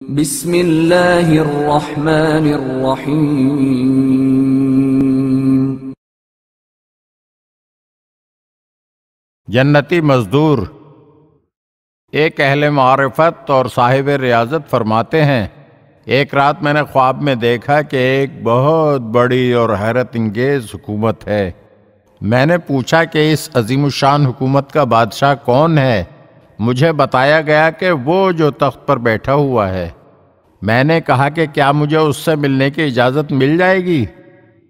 بسم اللہ الرحمن الرحیم۔ جنتی مزدور۔ ایک اہل معرفت اور صاحب ریاضت فرماتے ہیں، ایک رات میں نے خواب میں دیکھا کہ ایک بہت بڑی اور حیرت انگیز حکومت ہے۔ میں نے پوچھا کہ اس عظیم الشان حکومت کا بادشاہ کون ہے؟ مجھے بتایا گیا کہ وہ جو تخت پر بیٹھا ہوا ہے۔ میں نے کہا کہ کیا مجھے اس سے ملنے کی اجازت مل جائے گی؟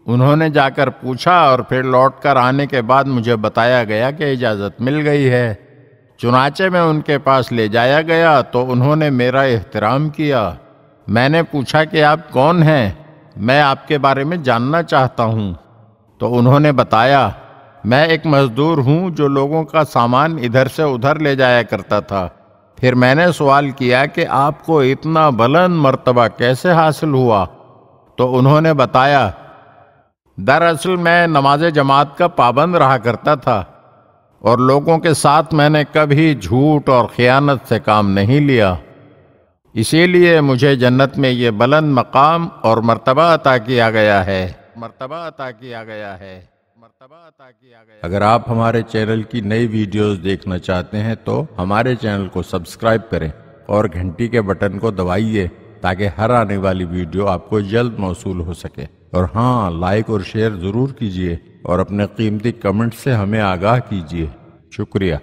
انہوں نے جا کر پوچھا اور پھر لوٹ کر آنے کے بعد مجھے بتایا گیا کہ اجازت مل گئی ہے۔ چنانچہ میں ان کے پاس لے جایا گیا تو انہوں نے میرا احترام کیا۔ میں نے پوچھا کہ آپ کون ہیں؟ میں آپ کے بارے میں جاننا چاہتا ہوں۔ تو انہوں نے بتایا، میں ایک مزدور ہوں جو لوگوں کا سامان ادھر سے ادھر لے جایا کرتا تھا۔ پھر میں نے سوال کیا کہ آپ کو اتنا بلند مرتبہ کیسے حاصل ہوا؟ تو انہوں نے بتایا، دراصل میں نماز جماعت کا پابند رہا کرتا تھا اور لوگوں کے ساتھ میں نے کبھی جھوٹ اور خیانت سے کام نہیں لیا، اسی لیے مجھے جنت میں یہ بلند مقام اور مرتبہ عطا کیا گیا ہے۔ اگر آپ ہمارے چینل کی نئی ویڈیوز دیکھنا چاہتے ہیں تو ہمارے چینل کو سبسکرائب کریں اور گھنٹی کے بٹن کو دبائیے تاکہ ہر آنے والی ویڈیو آپ کو جلد موصول ہو سکے۔ اور ہاں، لائک اور شیئر ضرور کیجیے اور اپنے قیمتی کمنٹ سے ہمیں آگاہ کیجیے۔ شکریہ۔